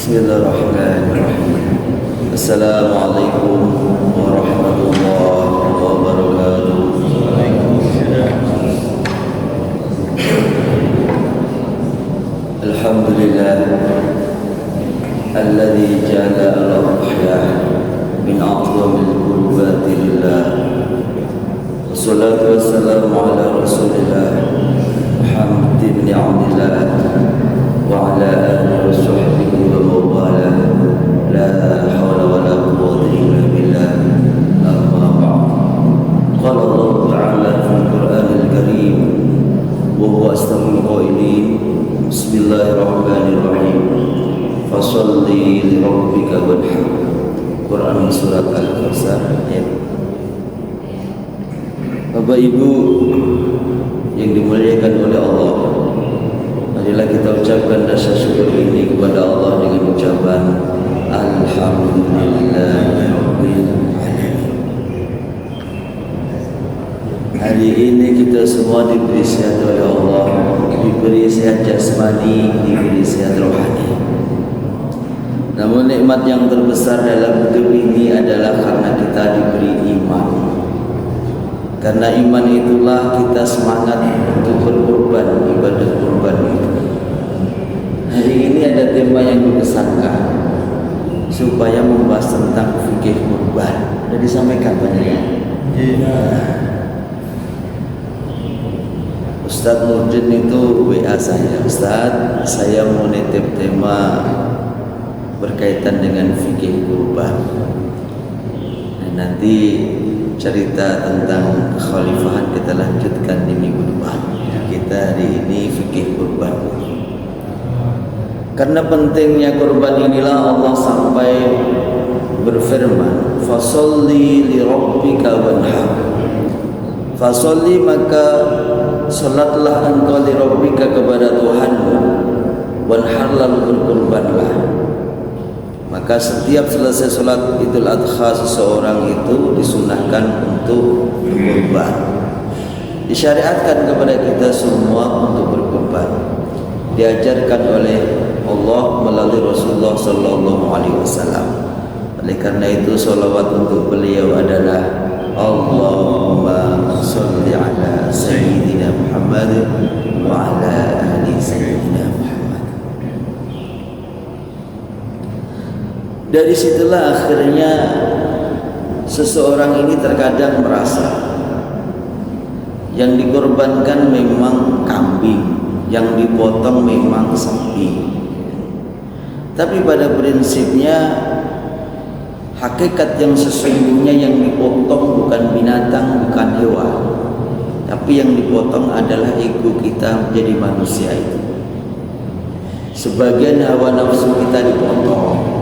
Bismillahirrahmanirrahim. Assalamualaikum warahmatullahi wabarakatuh. Alhamdulillah alladzi ja'ala al-adhiya min a'zamil qurbati lillah. Wassalatu wassalamu ala Rasulillah Muhammad ibn Abdillah wa ala alihi wa sahbihi wa mawala. La hawla wa la quwwata illa billah. Amma ba'd. Qala Allah Ta'ala fil Qur'anil Karim wa huwa asdaqul qailin. Bismillahirrahmanirrahim. Fasholli li rabbika wanhar. Quran surat Al-Kautsar ayat. Bapak Ibu yang dimuliakan oleh Allah, marilah kita ucapkan rasa syukur ini kepada Allah dengan ucapan Alhamdulillahirabbil alamin. Hari ini kita semua diberi sehat oleh Allah, diberi sehat jasmani, diberi sehat rohani. Namun nikmat yang terbesar dalam hidup ini adalah karena kita diberi iman. Karena iman itulah kita semangat untuk berkorban, ibadah kurban itu. Hari ini ada tema yang dibesarkan supaya membahas tentang fikih kurban. Sudah disampaikan banyak. Ustadz Nurdin itu WA saya, Ustadz saya mau nitip tema berkaitan dengan fikih kurban. Dan nanti cerita tentang kekhalifahan kita lanjutkan di minggu depan. Kita hari ini fikih kurban. Karena pentingnya kurban inilah Allah sampai berfirman, "Fasholli li rabbika wanhar." Fasholli, maka salatlah engkau li rabbika kepada Tuhanmu, wanhar, lalu berkurbanlah. Maka setiap selesai sholat Idul Adha seseorang itu disunahkan untuk berkurban. Disyariatkan kepada kita semua untuk berkurban. Diajarkan oleh Allah melalui Rasulullah Sallallahu Alaihi Wasallam. Oleh karena itu sholawat untuk beliau adalah Allahumma sholli ala Sayyidina Muhammad wa ala ali Sayyidina Muhammad. Dari situlah akhirnya seseorang ini terkadang merasa yang dikorbankan memang kambing, yang dipotong memang sapi. Tapi pada prinsipnya hakikat yang sesungguhnya yang dipotong bukan binatang, bukan hewan, tapi yang dipotong adalah ego kita menjadi manusia itu. Sebagian hawa nafsu kita dipotong.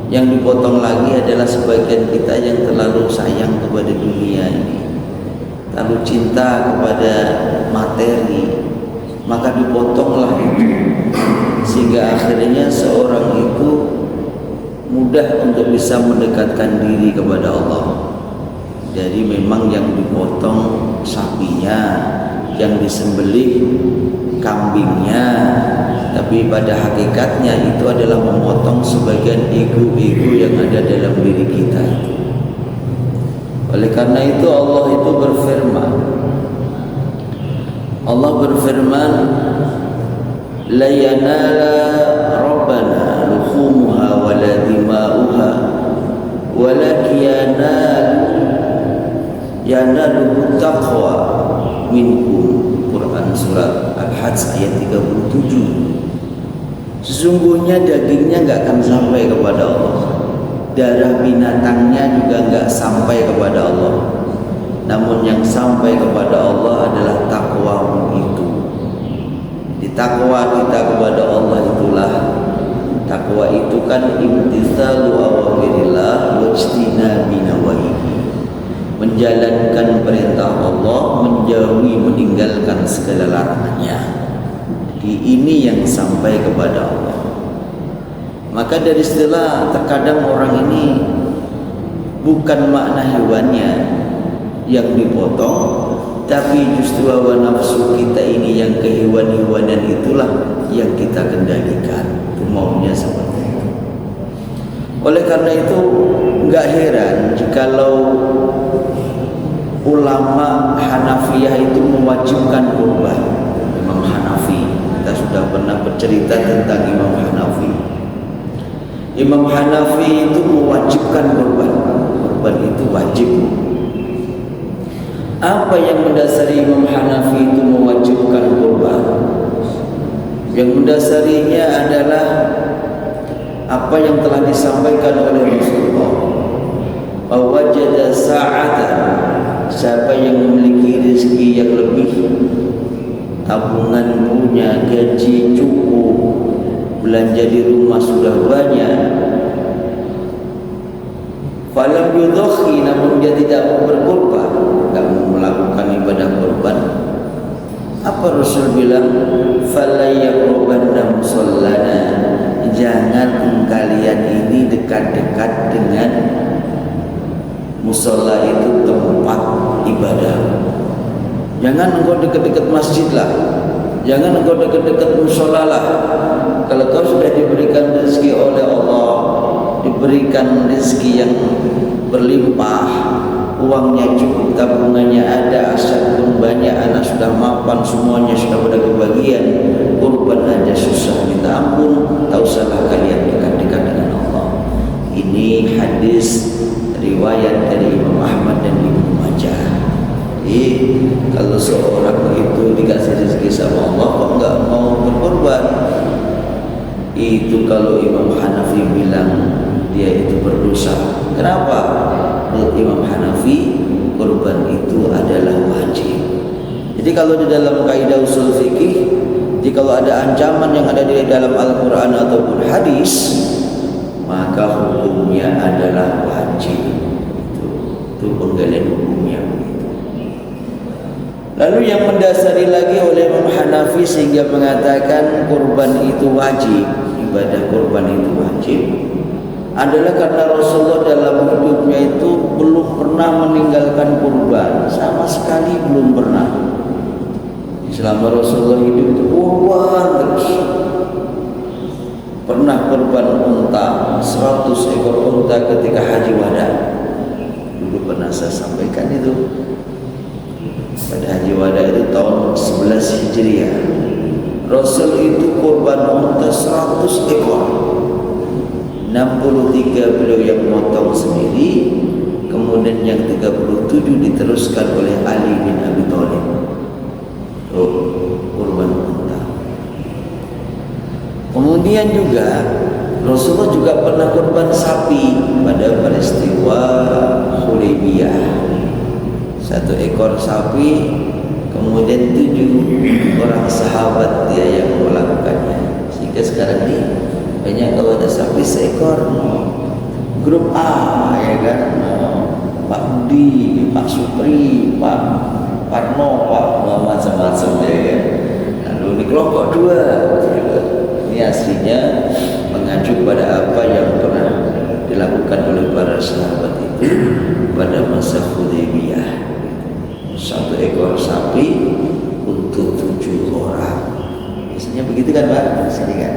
Yang dipotong lagi adalah sebagian kita yang terlalu sayang kepada dunia ini, terlalu cinta kepada materi, maka dipotonglah itu, sehingga akhirnya seorang itu mudah untuk bisa mendekatkan diri kepada Allah. Jadi memang yang dipotong sapinya, yang disembelih kambingnya, tapi pada hakikatnya itu adalah memotong sebagian ego-ego yang ada dalam diri kita. Oleh karena itu Allah itu berfirman, la yanala rabbana luhumuha wa la dima'uha walakin yanalu taqwa minkum. Quran surat Al-Hajj ayat 37. Sesungguhnya dagingnya enggak akan sampai kepada Allah, darah binatangnya juga enggak sampai kepada Allah. Namun yang sampai kepada Allah adalah takwamu itu. Di takwa kita kepada Allah itulah, takwa itu kan imtitsalu awamirillah wajtinabi nawahihi, menjalankan perintah Allah, menjauhi meninggalkan segala larangannya. Ini yang sampai kepada Allah. Maka dari istilah terkadang orang ini bukan makna hewannya yang dipotong, tapi justru hawa nafsu kita ini yang kehewan-hewanan itulah yang kita kendalikan. Itu maunya seperti itu. Oleh karena itu enggak heran jikalau ulama Hanafiyah itu mewajibkan kurban. Imam Hanafi, kita sudah pernah bercerita tentang Imam Hanafi. Imam Hanafi itu mewajibkan kurban. Kurban itu wajib. Apa yang mendasari Imam Hanafi itu mewajibkan kurban? Yang mendasarinya adalah apa yang telah disampaikan oleh Rasulullah, wajada sa'atan, siapa yang memiliki rezeki yang lebih, tabungan punya, gaji cukup, belanja di rumah sudah banyak, falam yudhi, namun dia tidak mau berkorban, tidak mau melakukan ibadah korban, apa Rasul bilang? Fala yaqrubanna musallana, jangan kalian ini dekat-dekat dengan musalla, itu tempat ibadah. Jangan engkau dekat-dekat masjid lah, jangan engkau dekat-dekat musalla lah. Kalau kau sudah diberikan rezeki oleh Allah, diberikan rezeki yang berlimpah, uangnya cukup, tabungannya ada, aset pun banyak, anak sudah mapan, semuanya sudah pada kebagian, kurban aja susah minta ampun, tak usahlah kalian dekat-dekat dengan Allah. Ini hadis riwayat dari Imam Ahmad dan Ibnu Majah. Jadi kalau seorang itu dikasih rezeki sama Allah kok enggak mau berkorban, itu kalau Imam Hanafi bilang dia itu berdosa. Kenapa? Menurut Imam Hanafi, kurban itu adalah wajib. Jadi kalau di dalam kaidah usul fikih, jika ada ancaman yang ada di dalam Al-Quran ataupun hadis, maka hukumnya adalah wajib. Itu penggalian hukumnya. Lalu yang mendasari lagi oleh Imam Hanafi sehingga mengatakan kurban itu wajib, ibadah kurban itu wajib, adalah karena Rasulullah dalam hidupnya itu belum pernah meninggalkan kurban, sama sekali belum pernah. Selama Rasulullah hidup itu kurban terus. Pernah kurban unta, 100 ekor unta ketika haji wada. Dulu pernah saya sampaikan itu. Pada haji wada itu tahun 11 Hijriah. Rasul itu kurban unta 100 ekor. 63 beliau yang memotong sendiri, kemudian yang 37 diteruskan oleh Ali bin Abi Thalib. Kurban unta. Kemudian juga Rasulullah juga pernah kurban sapi pada peristiwa Hudaybiyah. 1 ekor sapi, kemudian 7 orang sahabat dia yang melakukannya. Sehingga sekarang ini banyak kalau ada sapi seekor, grup A ya kan, Pak Budi, Pak Supri, Pak Parno, Pak macam-macam ya kan. Lalu ini kelompok 2. Ini aslinya mengacu pada apa yang pernah dilakukan oleh para sahabat itu pada masa Hudaybiyah. 1 ekor sapi untuk 7 orang. Biasanya begitu kan Pak? Di sini kan.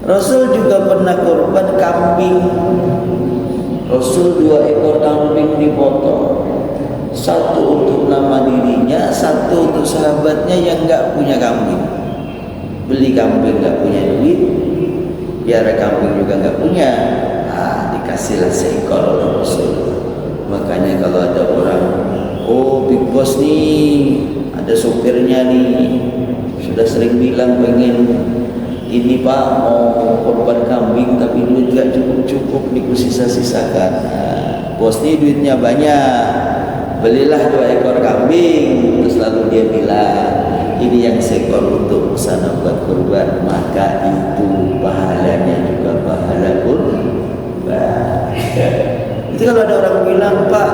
Rasul juga pernah kurban kambing. Rasul 2 ekor kambing dipotong. 1 untuk nama dirinya, 1 untuk sahabatnya yang enggak punya kambing. Beli kambing enggak punya duit, biara kambing juga enggak punya. Dikasihlah seekor oleh Rasul. Makanya kalau ada orang, oh big boss nih, ada sopirnya nih, sudah sering bilang pengen ini Pak mau korban kambing tapi duit gak cukup disisa-sisakan. Bos nih duitnya banyak, belilah 2 ekor kambing. Terus lalu dia bilang ini yang seekor untuk sana buat kurban, maka itu pahalanya juga pahala kurban. Itu kalau ada orang bilang Pak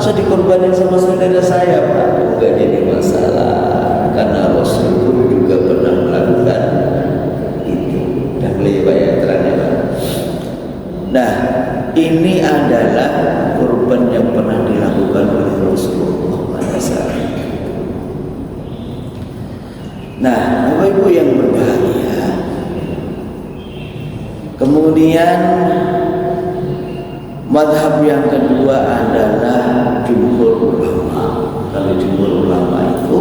saya dikorbanin sama saudara saya Pak, enggak jadi masalah karena Rasul juga pernah melakukan itu. Dah boleh Pak ya terangnya Pak. Nah ini adalah kurban yang pernah dilakukan oleh Rasulullah SAW. Nah Bapak Ibu yang berbahagia, kemudian Madhab yang kedua adalah jumhur ulama. Kalau jumhur ulama itu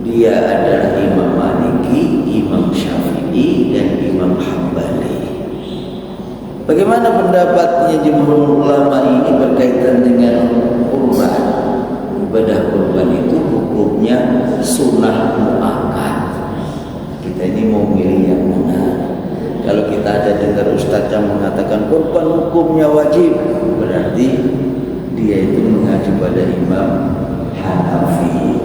dia adalah Imam Maliki, Imam Syafi'i, dan Imam Hambali. Bagaimana pendapatnya jumhur ulama ini berkaitan dengan kurban? Ibadah kurban itu hukumnya sunnah muakkad. Kita ini mau milih yang mana? Kalau kita ada dengar ustaz yang mengatakan kurban hukumnya wajib, berarti dia itu mengacu pada Imam Hanafi.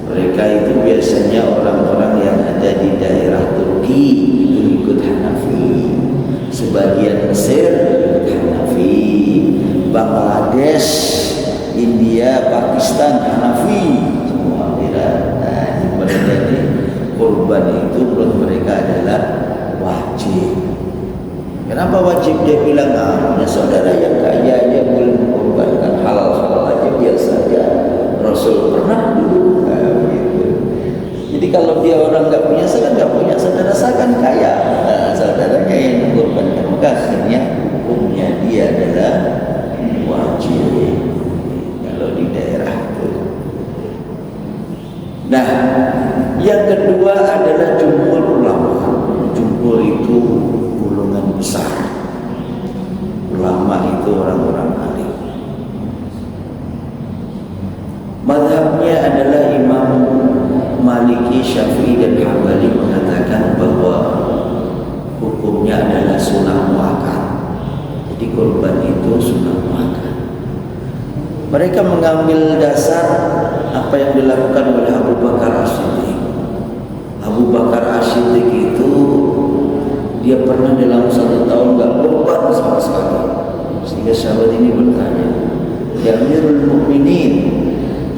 Mereka itu biasanya orang-orang yang ada di daerah Turki itu ikut Hanafi, sebagian Mesir ikut Hanafi, Bangladesh, India, Pakistan Hanafi, semua kira. Nah, mereka ini kurban itu menurut mereka adalah wajib. Kenapa wajib? Dia bilang, punya saudara yang kaya aja boleh mengorbankan, halal-halal aja biasa aja. Rasul pernah dulu. Gitu. Jadi kalau dia orang nggak punya, saya kan nggak punya, saudara saya kan kaya. Nah, saudaranya yang mengorbankan, maka akhirnya hukumnya dia adalah wajib kalau di daerah itu. Nah, yang kedua adalah jumhur ulama. Jumhur itu golongan besar. Ulama itu orang-orang alim. Madhabnya adalah Imam Maliki, Syafi'i, dan Hambali mengatakan bahwa hukumnya adalah sunnah muakkad. Jadi kurban itu sunnah muakkad. Mereka mengambil dasar apa yang dilakukan oleh Abu Bakar As-Siddiq. Abu Bakar As-Siddiq itu dia pernah dalam 1 tahun nggak kurban sama sekali. Sehingga sahabat ini bertanya, ya Amirul Mukminin,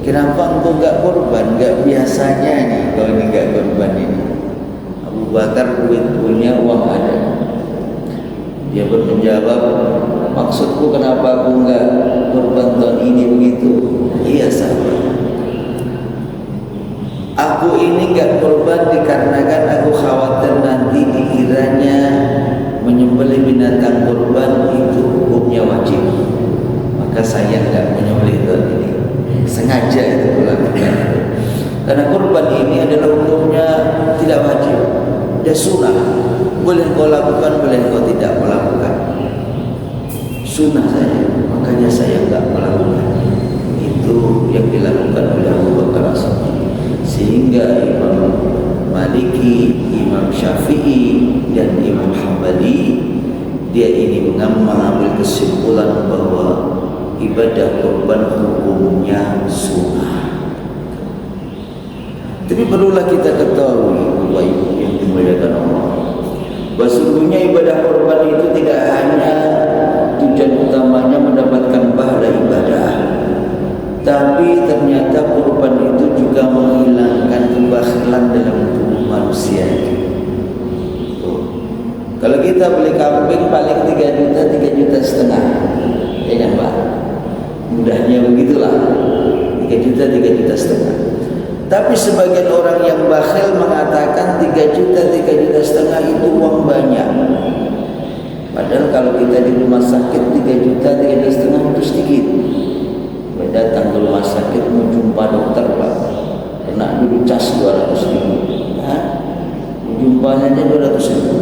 kenapa engkau nggak kurban? Nggak biasanya nih kalau ini nggak kurban ini. Abu Bakar duit punya, uang ada. Dia pun menjawab, maksudku kenapa aku nggak kurban tahun ini begitu? Iya sahabat, aku ini nggak kurban dikarenakan aku khawatir nanti dikiranya menyembelih binatang kurban itu hukumnya wajib. Maka saya nggak menyembelih tahun ini. Sengaja itu kulakukan. Karena kurban ini adalah hukumnya tidak wajib, dia sunnah. Boleh kau lakukan, boleh kau tidak melakukan. Sunnah saja, makanya saya nggak melakukan. Itu yang dilakukan oleh Abu Bakar As-Siddiq. Sehingga Imam Maliki, Imam Syafi'i, dan Imam Hambali dia ini mengambil kesimpulan bahwa ibadah kurban hukumnya sunnah. Tapi perlulah kita ketahui, Bapak Ibu yang dimuliakan Allah, bahwa sesungguhnya ibadah kurban itu tidak hanya tujuan utamanya mendapatkan pahala ibadah, tapi ternyata kurban itu juga menghilangkan kebakhilan dalam tubuh manusia itu. Kalau kita beli kambing paling 3 juta, 3 juta setengah, ya kan Pak? Mudahnya begitulah, 3 juta, 3 juta setengah. Tapi sebagian orang yang bakhil mengatakan 3 juta, 3 juta setengah itu uang banyak. Padahal kalau kita di rumah sakit 3 juta, 3 juta setengah itu sedikit. Datang ke rumah sakit mau jumpa dokter Pak, kena dulu cas 200 ribu, jumpanya aja 200 ribu.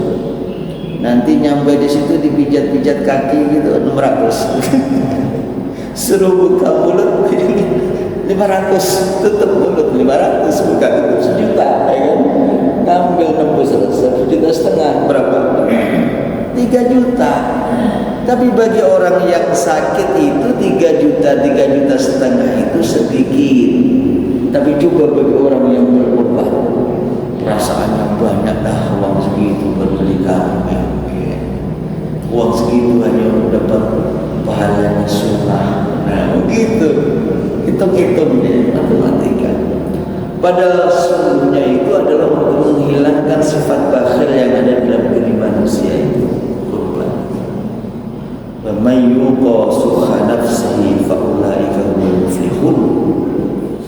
Nanti nyampe di situ dipijat-pijat kaki gitu 600. Suruh buka mulut 500, tutup mulut 500, buka tutup 1 juta, ya kan? Ngambil nembus 1 juta setengah berapa? 3 juta. Tapi bagi orang yang sakit itu 3 juta, 3 juta setengah itu sedikit. Tapi juga bagi orang yang berkorban, perasaannya banyak dah, uang segitu berbeli kambing, uang segitu hanya dapat pahalanya sunnah. Nah begitu, hitung-hitung deh, matematika. Padahal sesungguhnya itu adalah untuk menghilangkan sifat bakhil yang ada dalam diri manusia itu. Man yuqa sukha nafsihi fa ulaika humul muflihun.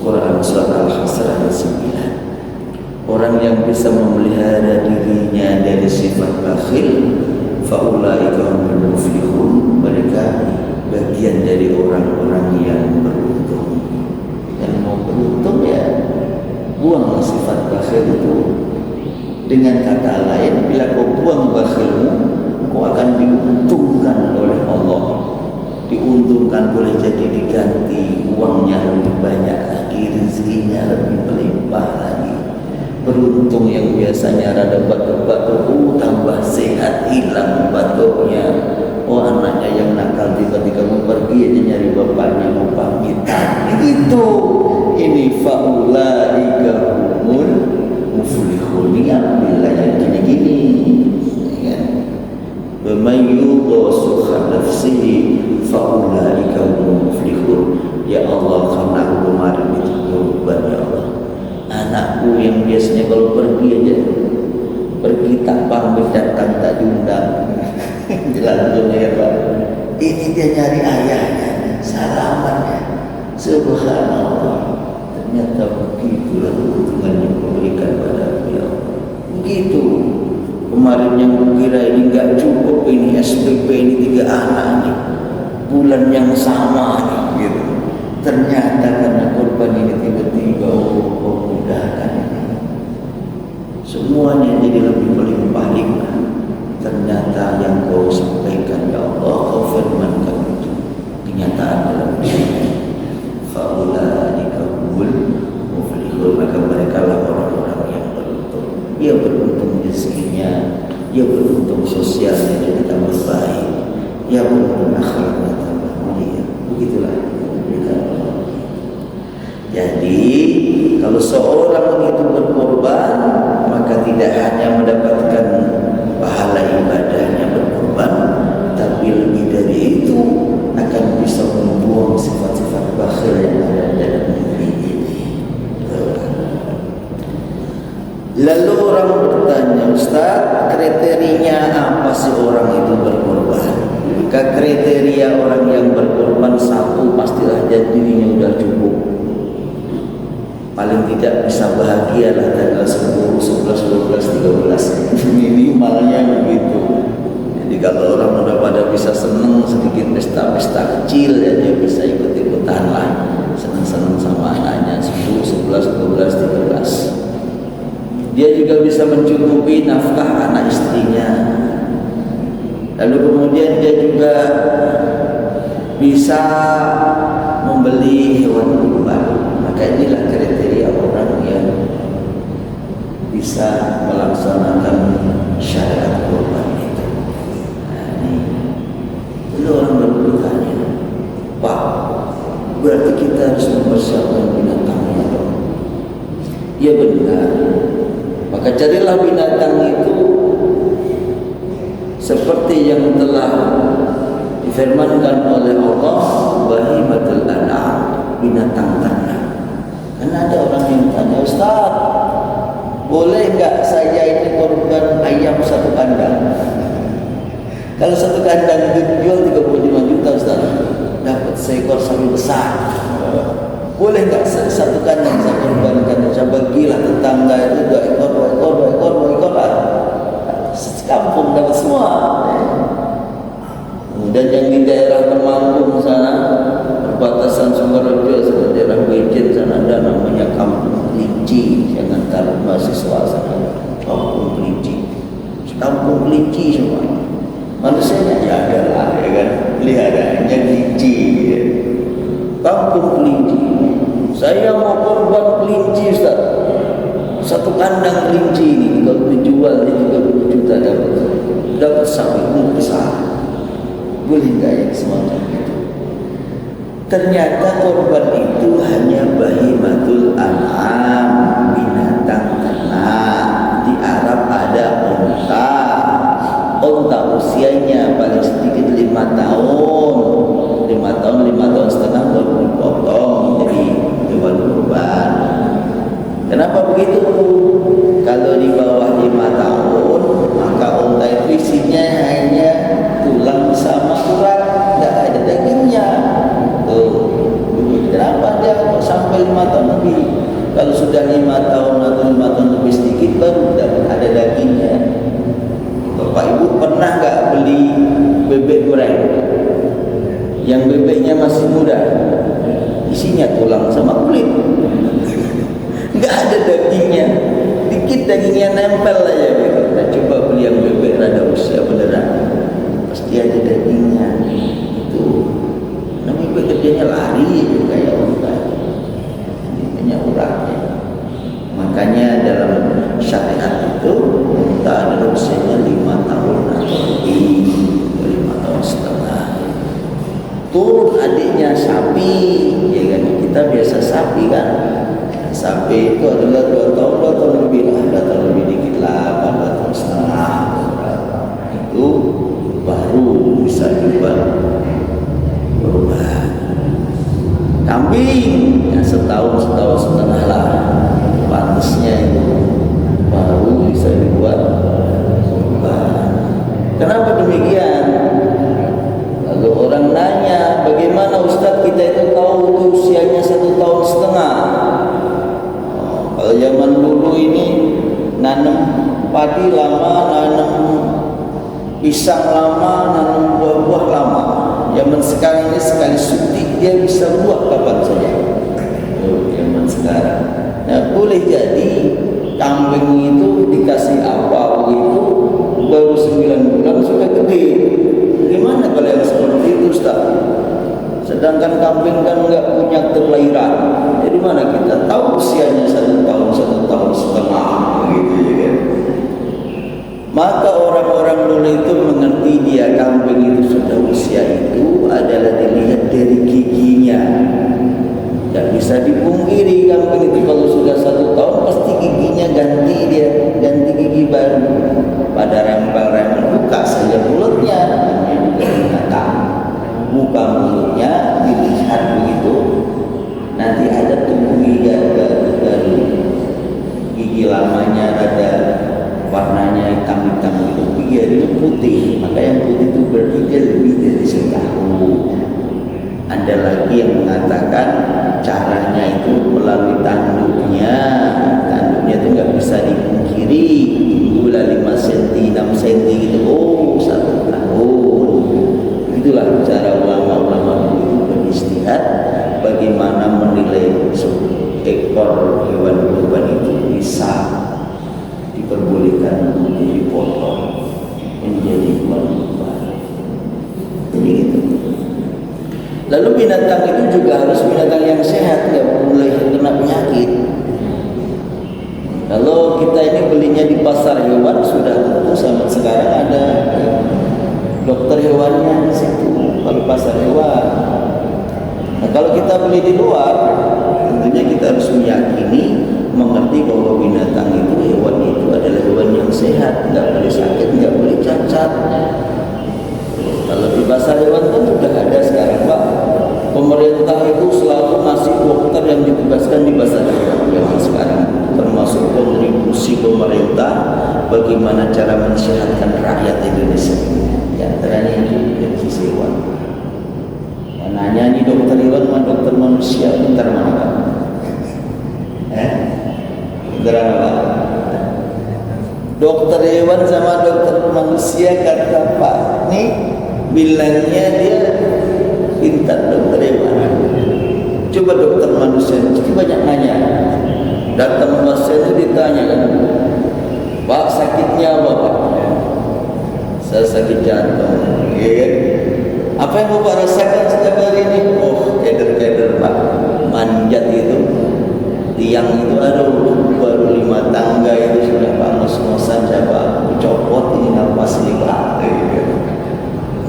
Quran surah Al-Hasr ayat 9. Orang yang bisa memelihara dirinya dari sifat bakhil, faulaika humul muflihun, mereka bagian dari orang-orang yang beruntung. Yang mau beruntung ya buanglah sifat bakhil itu. Dengan kata lain, bila kau buang bakhilmu, kau akan diuntungkan oleh Allah. Diuntungkan boleh jadi diganti uangnya lebih banyak lagi, rezekinya lebih melimpah lagi. Beruntung yang biasanya rada batuk-batuk, tambah sehat, hilang batuknya. Oh, anaknya yang nakal tiba-tiba mau pergi aja nyari bapaknya mau pamitan. Begitu. Ini faulaika humul muflihun. Alhamdulillah yang gini-gini. Ya. Waman yuqasukha nafsihi faulaika humul muflihun. Ya Allah, karena aku kemarin itu korban ya Allah. Anakku yang biasanya kalau pergi aja pergi tak pamit, datang tak diundang. Jelas ya Pak. Ini dia nyari ayahnya, salamannya. Subhanallah. Ternyata begitulah keuntungan yang diberikan pada ya Allah. Begitu. Kemarin yang kukira ini enggak cukup, ini SPP ini 3 anak ini. Bulan yang sama nih, gitu. Ternyata karena korban ini tiba-tiba mudahkan ini. Semuanya jadi lebih melimpah-limpah. Ternyata yang kau sampaikan ya Allah, kau firmankan itu kenyataan dalam diri. Faulaika humul muflihun, maka mereka lah orang-orang yang beruntung. Ia beruntung rezekinya, ia beruntung sosialnya jadi tambah baik, ia beruntung akhlaknya tambah mulia. Begitulah. Jadi kalau seorang itu berkorban, maka tidak hanya mendapatkan pahala ibadahnya berkorban, tapi lebih dari itu akan bisa membuang sifat-sifat bakhil yang ada dalam diri ini. Lalu orang bertanya, Ustaz, kriterianya apa sih orang itu berkorban? Maka kriteria orang yang berkorban, satu, pastilah dirinya sudah cukup. Paling tidak bisa bahagia lah tanggal 10, 11, 12, 13 minimalnya begitu. Jadi kalau orang udah pada bisa seneng sedikit pesta-pesta kecil ya dia bisa ikut-ikutan lah, seneng-seneng sama anaknya 10, 11, 12, 13. Dia juga bisa mencukupi nafkah anak istrinya. Lalu kemudian dia juga bisa membeli hewan kurban. Maka inilah kriteria orang yang bisa melaksanakan syariat kurban itu. Nah, ini lalu orang bertanya, Pak, berarti kita harus mempersiapkan binatangnya dong? Ya benar. Maka carilah binatang itu seperti yang telah difirmankan oleh Allah, bahimatul an'am, binatang ternak. Karena ada orang yang tanya, Ustaz, boleh enggak saya ini korban ayam 1 kandang? Kalau 1 kandang itu dijual 35 juta Ustaz, dapat seekor sapi besar. Boleh enggak 1 kandang saya korbankan? Saya bagilah tetangga itu 2 ekor lah. Sekampung dapat semua. Dan yang di daerah Temanggung sana, perbatasan Sumberjo sama daerah Bejen sana ada namanya Kampung Kelinci. Jangan taruh mahasiswa sana, Kampung Kelinci. Kampung Kelinci semua. Manusianya ya ada lah, ya kan? Peliharaannya kelinci. Ya. Kampung Kelinci. Saya mau korban kelinci Ustaz. 1 kandang kelinci ini kalau dijual dia 30 juta dapat sapi besar. Boleh enggak yang semacam itu? Ternyata korban itu hanya bahimatul an'am, binatang ternak. Di Arab ada unta. Unta usianya paling sedikit 5 tahun. 5 tahun, 5 tahun setengah baru dipotong jadi hewan kurban. Kenapa begitu? Kalau di bawah 5 tahun, maka unta itu isinya hanya tulang sama urat, tidak ada dagingnya. Tuh, kenapa dia sampai 5 tahun lebih? Kalau sudah 5 tahun atau 5 tahun lebih sedikit baru ada dagingnya. Bapak Ibu pernah nggak beli bebeknya masih muda, isinya tulang sama kulit, nggak ada dagingnya, dikit dagingnya nempel aja. Kita coba beli yang bebek rada usia beneran, pasti ada dagingnya. Itu namanya bekerjanya lari kayak unta, ini uratnya. Makanya dalam syariat itu unta ada usianya 5 tahun atau lebih, 5 tahun setengah. Turun adiknya sapi, ya kan? Kita biasa sapi kan. Sapi itu adalah 2 tahun lebih lah, 2 tahun lebih dikit lah, 2 tahun setengah. Itu baru bisa dibuat berubah. Kambing yang setahun setengah lah, pantasnya itu baru bisa dibuat berubah. Kenapa demikian? Lalu orang nanya, bagaimana Ustaz kita itu tahu usianya 1 tahun setengah? Kalau zaman dulu ini nanam padi lama, nanam pisang lama, nanam buah-buah lama. Zaman sekarang ini sekali suntik dia bisa buah kapan saja. Zaman sekarang. Nah, boleh jadi kambing itu dikasih apa begitu baru 9 bulan sudah gede. Gimana kalau yang seperti itu, Ustaz? Sedangkan kambing kan nggak punya kelahiran. Jadi mana kita tahu usianya 1 tahun setengah begitu ya kan? Maka orang-orang dulu itu mengerti dia kambing itu sudah usia itu adalah dilihat dari giginya. Dan bisa dipungkiri kambing itu kalau sudah 1 tahun pasti giginya ganti gigi baru. Pada rempel-rempel buka saja mulutnya, binatang. Buka mulutnya dilihat begitu, nanti ada tumbuh gigi baru. Gigi lamanya ada warnanya hitam-hitam gitu, gigi putih. Maka yang putih itu berarti dia lebih dari setahun. Ada lagi yang mengatakan caranya itu melalui tanduknya. Tanduknya itu nggak bisa dipungkiri, tumbuhlah 5 cm, 6 cm gitu. Oh, 1 tahun. Itulah cara ulama-ulama dulu beristihad bagaimana menilai ekor hewan kurban itu bisa diperbolehkan untuk dipotong menjadi hewan kurban. Jadi gitu. Lalu binatang itu juga harus binatang yang sehat, nggak boleh kena penyakit. Kalau kita ini belinya di pasar hewan sudah tentu sama sekarang ada dokter hewannya di situ. Kalau pasar hewan. Nah, kalau kita beli di luar, tentunya kita harus meyakini, mengerti bahwa binatang itu, hewan itu adalah hewan yang sehat, nggak boleh sakit, nggak boleh cacat. Kalau di pasar hewan kan sudah ada sekarang, Pak. Pemerintah itu selalu ngasih dokter yang ditugaskan di pasar hewan sekarang, termasuk kontribusi pemerintah bagaimana cara mensehatkan rakyat Indonesia. Di antaranya itu dari sisi hewan. Nanya nih dokter hewan sama dokter manusia, pintar mana Pak? Pintar apa? Dokter hewan sama dokter manusia kata Pak nih bilangnya dia pintar dokter hewan. Coba dokter manusia itu banyak nanya. Datang manusia itu ditanya kan, Pak sakitnya apa Pak? Saya sakit jantung. Ya. Apa yang Bapak rasakan setiap hari ini? Oh, keder-keder Pak. Manjat itu, tiang itu aduh, baru 5 tangga itu sudah Pak ngos-ngosan saya Pak. Copot ini nafas ini Pak.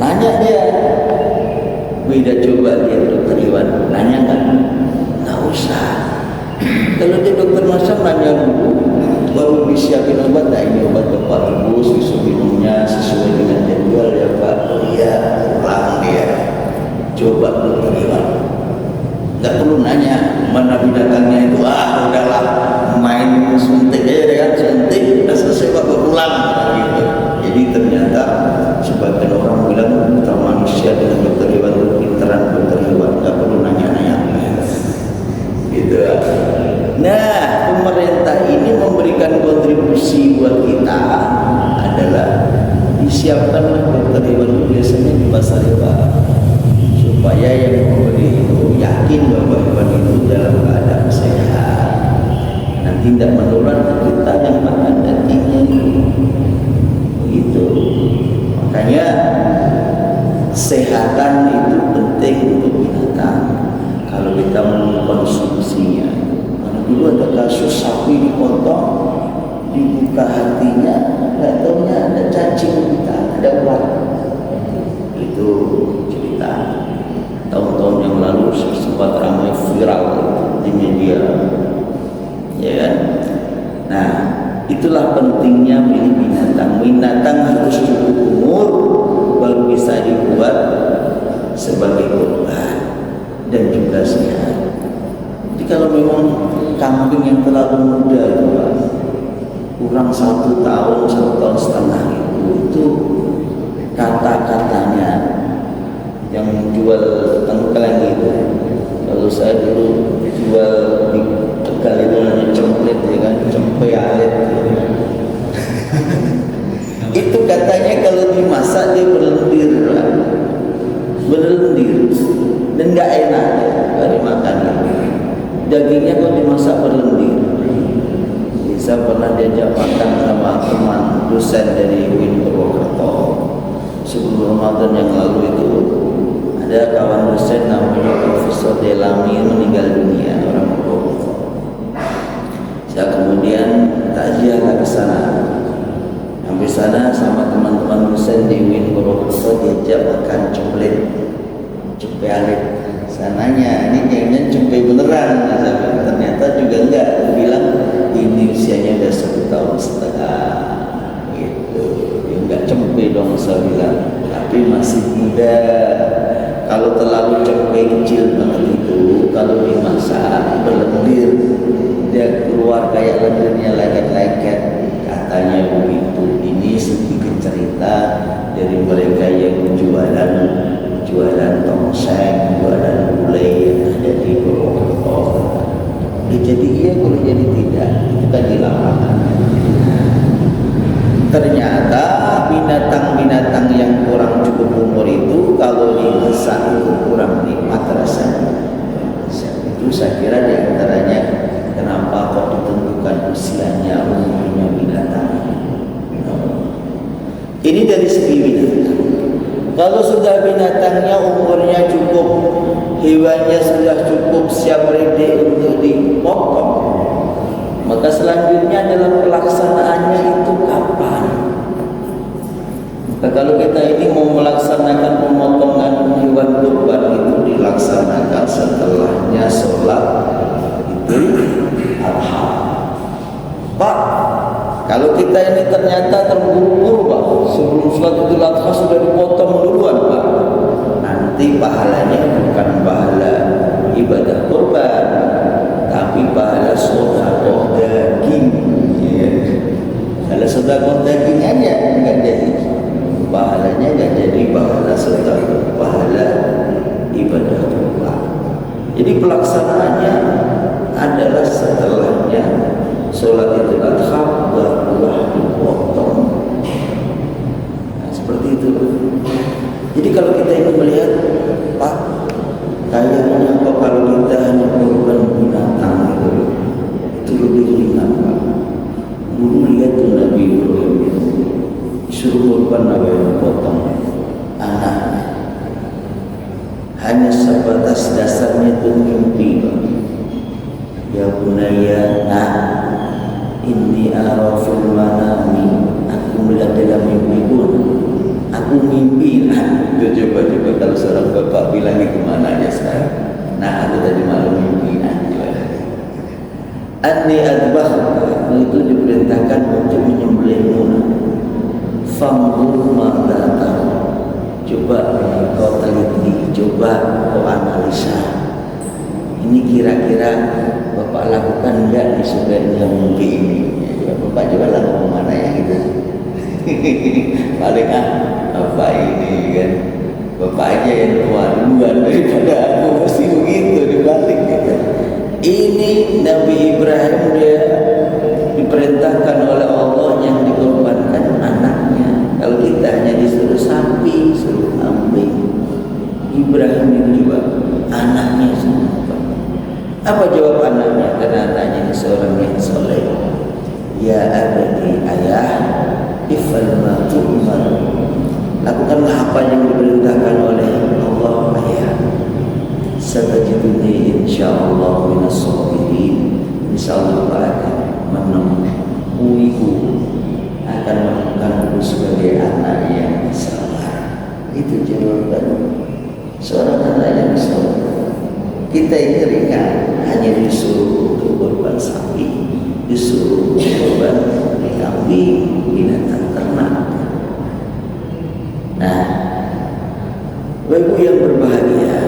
Nanya dia. Beda coba dia dokter hewan. Nanya kan? Nggak usah. Kalau dia dokter masa nanya dulu, baru disiapin obat. Nah ini obat Bapak tebus, disuruh minumnya sesuai dengan jadwal ya Pak. Oh iya, pulang dia. Coba dokter hewan. Nggak perlu nanya mana binatangnya itu. Udahlah, main suntik aja kan, suntik udah selesai Pak pulang. Gitu. Jadi ternyata sebagian orang bilang dokter manusia dengan dokter hewan itu pinteran dokter hewan, nggak perlu nanya-nanya. Gitu. Nah, pemerintah ini memberikan kontribusi buat kita adalah disiapkan dokter hewan biasanya di pasar hewan supaya yang memberi itu yakin bahwa hewan itu dalam keadaan sehat, nanti tidak menular ke kita yang makan dagingnya itu. Makanya kesehatan itu penting untuk binatang kalau kita mengkonsumsinya. Karena dulu ada kasus sapi dipotong, dibuka hatinya, nggak tahunya ada cacing kita, ada ulat. Itu cerita tahun-tahun yang lalu sempat ramai viral di media, ya kan? Nah, itulah pentingnya milih binatang. Binatang harus cukup umur baru bisa dibuat sebagai korban dan juga sehat. Jadi kalau memang kambing yang terlalu muda itu Pak, kurang 1 tahun, 1,5 tahun itu kata-katanya yang jual tengkleng itu, kalau saya dulu jual di Tegal itu namanya cemplit, ya kan, cempealit itu katanya kalau dimasak dia berlendir, berlendir dan nggak enak kalau dimakan. Dagingnya kalau dimasak berlendir. Saya pernah diajak makan sama teman dosen dari UIN Purwokerto sebelum Ramadan yang lalu itu. Ada kawan dosen namanya Profesor Delami meninggal dunia, orang Purwokerto. Saya kemudian takziah ke sana. Sampai sana sama teman-teman dosen di UIN Purwokerto diajak makan cemplit, cempe alit. Saya nanya, ini kayaknya cempe beneran? Ternyata juga enggak. Dia bilang ini usianya udah 1,5 tahun gitu. Ya enggak cempe dong, saya bilang, tapi masih muda. Kalau terlalu cempe kecil banget itu, kalau dimasak berlendir, dia keluar kayak lendirnya leket-leket, katanya begitu. Ini sedikit cerita dari mereka yang jualan tongseng, jualan gulai yang ada di Purwokerto. Jadi iya, kalau jadi tidak, itu kan di lapangan. Ternyata binatang-binatang yang kurang cukup umur itu kalau dimasak itu kurang nikmat rasanya. Itu saya kira diantaranya kenapa kok ditentukan usianya, umurnya binatang. Ini dari segi binatang. Kalau sudah binatangnya umurnya cukup, hewannya sudah cukup siap ready untuk dipotong, maka selanjutnya adalah pelaksanaannya itu kapan. Maka kalau kita ini mau melaksanakan pemotongan hewan kurban itu dilaksanakan setelahnya sholat Idul Adha. Pak, kalau kita ini ternyata terburu-buru Pak, sebelum sholat Idul Adha sudah dipotong duluan Pak, nanti pahalanya bukan pahala ibadah kurban, tapi pahala sedekah daging. Ya. Pahala sedekah daging aja enggak jadi. Pahalanya enggak jadi pahala sedekah, pahala ibadah kurban. Jadi pelaksanaannya adalah setelahnya sholat Idul Adha barulah dipotong. Nah, seperti itu. Jadi kalau kita ingin melihat, Pak, kayaknya kok kalau kita hanya kurban binatang itu lebih ringan Pak. Dulu lihat tuh Nabi Ibrahim itu disuruh kurban Nabi potong anaknya. Hanya sebatas dasarnya itu mimpi Pak. Ya bunaya, nah inni ara fil manami, aku melihat dalam mimpi pun, aku mimpi. Nah, itu coba kalau seorang bapak bilang itu mana aja sekarang. Nah, aku tadi malam mimpi. Anni adbah, itu diperintahkan untuk menyembelihmu. Fanzur madza tara. Coba kau teliti, coba kau analisa. Ini kira-kira Bapak lakukan enggak di surga mimpi ini? Ya, Bapak coba lakukan mana yang itu? Paling apa ini kan? Bapak aja yang tua duluan daripada aku, mesti begitu dibalik gitu. Ini Nabi Ibrahim, dia diperintahkan oleh Allah yang dikorbankan anaknya. Kalau kita hanya disuruh sapi, suruh kambing, Ibrahim itu Apa jawab anaknya? Karena anaknya seorang yang soleh. Ya abadi, ayah, ifal ma tu'mar. Lakukanlah apa yang diperintahkan oleh Allah, ayah. Satajiduni insyaallah minas sabirin. Insyaallah akan menemuiku, akan menemukanku sebagai anak yang sabar. Itu jawaban seorang anak yang sabar. Kita ini ringan, hanya disuruh untuk korban sapi, disuruh korban kambing, binatang ternak. Nah, Ibu yang berbahagia,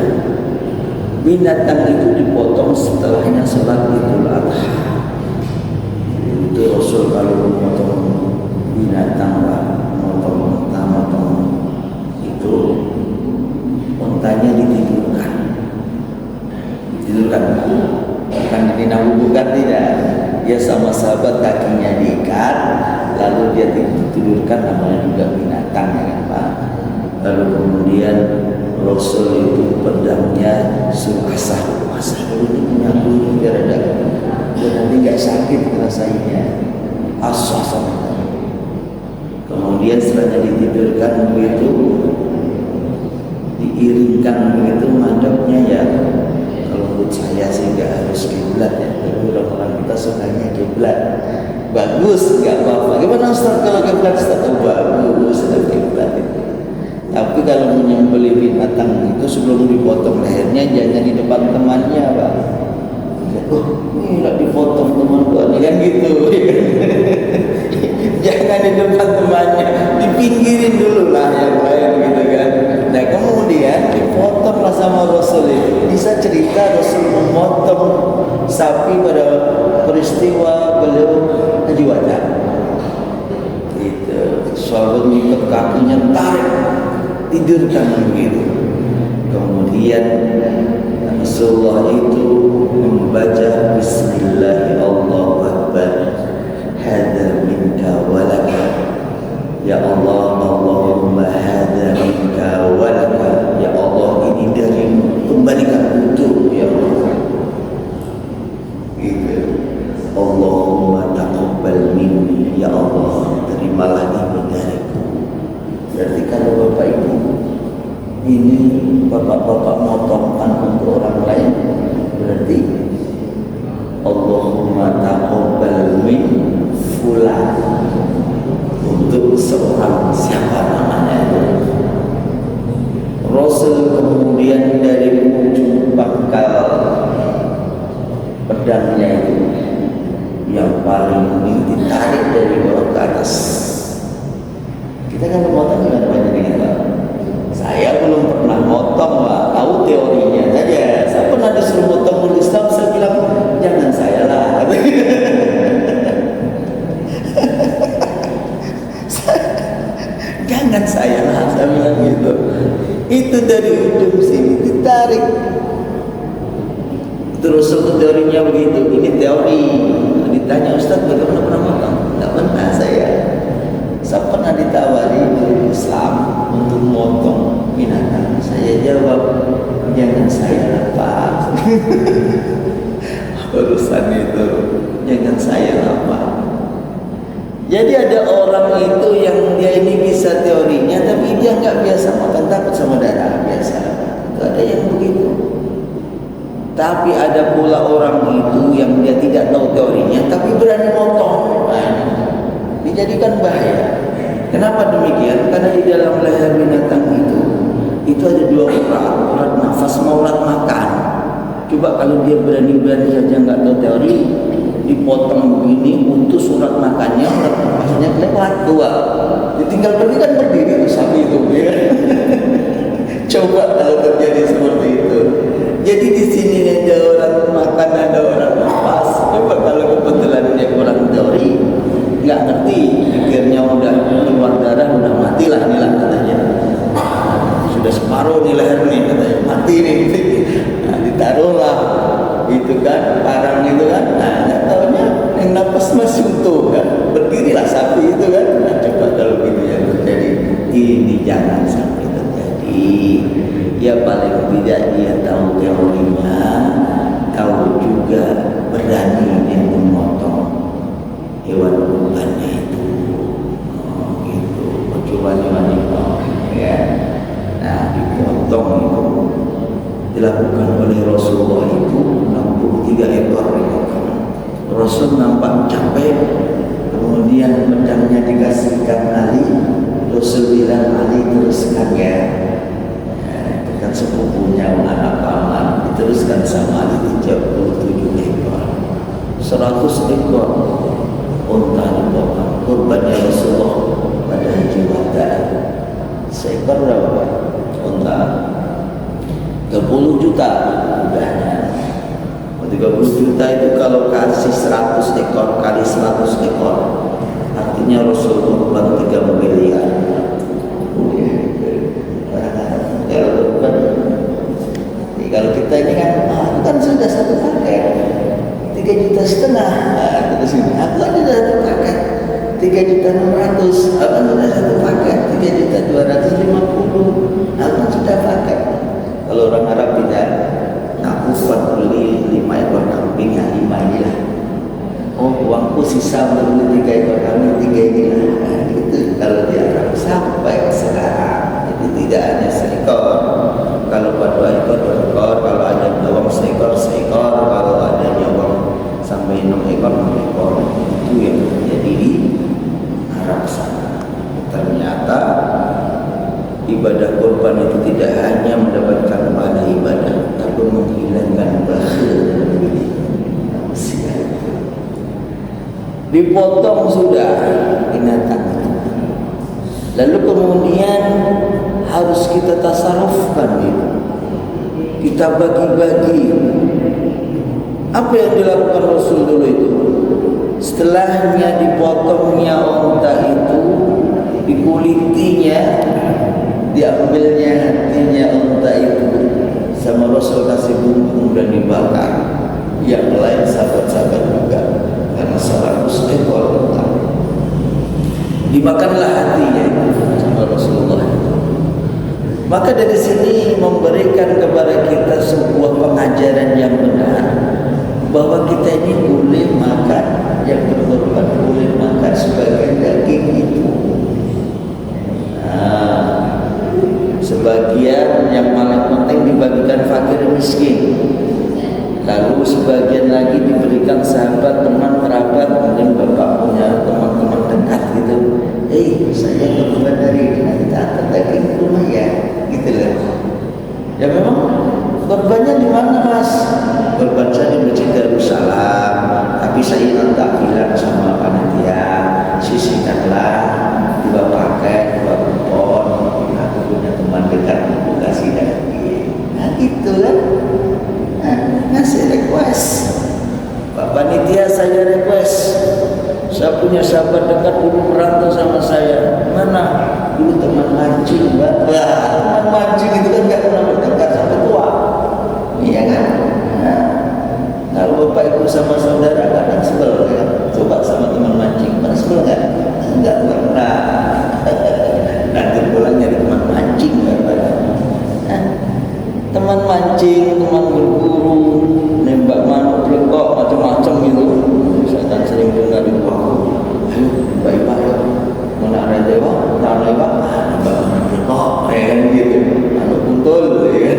binatang itu dipotong setelahnya sholat Idul Adha. Itu Rasul kalau memotong binatang lah, memotong itu untanya ditidurkan. Bukan dipinang, bukan, tidak. Dia sama sahabat kakinya diikat, lalu dia tidurkan, namanya juga binatang, ya kan Pak. Lalu kemudian Rasul itu pedangnya suruh asah dulu ini punya dulu biar nanti nggak sakit rasanya. Asah sama. Kemudian setelah ditidurkan begitu, diiringkan begitu madhabnya, ya. Kalau menurut saya sih nggak harus kiblat, ya. Tapi orang-orang kita sukanya kiblat. Bagus, nggak apa-apa. Gimana Ustaz kalau kiblat? Ustaz, bagus ada kiblat itu. Tapi kalau menyembelih binatang itu sebelum dipotong lehernya jangan di depan temannya, Pak. Oh, ini nggak dipotong teman gua, kan gitu. Jangan di depan temannya, dipinggirin dulu lah yang lain, gitu kan. Nah kemudian dipotonglah sama Rasul itu. Bisa cerita Rasul memotong sapi pada peristiwa beliau Haji Wada. Itu sahabat ngikat kakinya, tarik, tidurkan begitu. Kemudian Rasulullah itu membaca Bismillah Allahu Akbar. Hada minka walaka. Ya Allah, Allahumma hada minka walaka. Ya Allah, ini darimu, kembalikan untuk ya Allah. Gitu. Allahumma taqabbal minni. Ya Allah, terimalah ini dariku. Berarti kalau Bapak Ibu ini bapak-bapak motongkan untuk orang lain, berarti Allahumma taqabbal min fulan, untuk seorang siapa namanya itu. Rasul kemudian dari ujung pangkal pedangnya itu yang paling ini ditarik dari bawah ke atas. Kita kan memotong dengan banyak ini, Pak. Saya belum pernah motong, Pak. Tahu teorinya saja. Saya pernah disuruh motong Islam, saya bilang jangan saya lah. Jangan saya lah, saya bilang gitu. Itu dari ujung sini ditarik. Terus teorinya begitu. Ini teori. Ditanya Ustaz, bagaimana pernah motong? Tidak pernah saya. Saya pernah ditawari dari Islam untuk motong binatang. Saya jawab, jangan saya lah, Pak. Urusan itu, jangan saya lah, Pak. Jadi ada orang itu yang dia ini bisa teorinya, tapi dia nggak biasa makan, takut sama darah biasa. Itu ada yang begitu. Tapi ada pula orang itu yang dia tidak tahu teorinya, tapi berani motong. Nah, dijadikan bahaya. Kenapa demikian? Karena di dalam leher binatang itu ada dua urat nafas sama urat makan. Coba kalau dia berani-berani saja nggak tahu teori, dipotong begini, putus urat makannya, urat nafasnya lewat dua. Ditinggal pergi kan berdiri sapi itu, ya. Coba kalau terjadi seperti itu. Jadi di sini ada orang makan, ada orang nafas. Coba kalau kebetulan dia kurang teori, nggak ngerti, pikirnya udah keluar darah, udah matilah nih lah katanya. Sudah separuh nih leher nih katanya, mati nih. Nah, ditaruhlah itu kan parang itu kan. Nah, nggak taunya yang nafas masih utuh kan, berdirilah sapi itu kan. Nah, coba kalau gitu yang terjadi, ini jangan sampai terjadi. Ya paling tidak dia tahu teorinya, tahu undang-undangnya dikasihkan Ali, Rasul bilang Ali teruskan ya. Itu kan sepupunya anak paman, diteruskan sama Ali 37 ekor, 100 ekor unta dipotong kurbannya Rasulullah pada haji wada. Seekor berapa unta? 30 juta udahnya. 30 juta itu kalau kasih 100 ekor kali 100 ekor, artinya Rasul kurban 3 miliar. Kalau kita ini kan sudah satu paket 3,5 juta. Terus ini aku ada satu paket 3,6 juta. Aku sudah satu paket 3,250 juta. Aku sudah paket. Kalau orang Arab tidak, aku beli 5 ekor kambing ya 5 inilah. Oh, uangku sisa untuk beli 3 ekor kambing 3 inilah. Itu kalau di Arab sampai sekarang. Jadi tidak hanya seekor. Kalau 2 ekor 2 ekor. Kalau ada uang seekor seekor. Kalau ada uang sampai 6 ekor 6 ekor. Itu yang terjadi di Arab sana. Ternyata ibadah kurban itu tidak hanya mendapatkan pahala ibadah, tapi menghilangkan bakhil. Dipotong sudah binatang, lalu kemudian harus kita tasarufkan itu, kita bagi-bagi. Apa yang dilakukan Rasul dulu itu? Setelahnya dipotongnya unta itu, dikulitinya, diambilnya hatinya unta itu, sama Rasul kasih bumbu dan dibakar. Yang lain sahabat-sahabat juga, karena 100 ekor unta dimakanlah hatinya sama Rasulullah. Maka dari sini memberikan kepada kita sebuah pengajaran yang benar, bahwa kita ini boleh makan yang berkorban, boleh makan sebagian daging itu. Sebagian yang paling penting dibagikan fakir miskin, lalu sebagian lagi diberikan sahabat, teman, kerabat, mungkin bapak punya teman-teman dekat gitu. Saya korban dari ini, nanti tak antar daging ke rumah ya, gitu loh. Ya memang korbannya di mana mas? Korban saya di Masjid Darussalam, tapi saya tak bilang sama panitia, sisihkanlah 2 paket, 2 kupon. Aku punya teman dekat, aku kasih daging. Nah gitu kan. Ngasih request, Pak Panitia, saya request, saya punya sahabat dekat dulu merantau sama saya. Mana? Dulu teman mancing, Mbak. Teman mancing itu kan gak pernah berdekat sampai tua, iya kan? Kalau bapak ibu sama saudara kadang sebel kan? Coba sama teman mancing, pernah sebel nggak? Nggak pernah. Nanti pulang nyari teman mancing teman mancing, teman berburu, nembak manuk, blekok, macam-macam itu. Misalkan sering dengar itu, ayo baik-baik ya, mana ada dewa, mana dewa, nembak manuk, blekok, kan gitu, manuk kuntul, kan,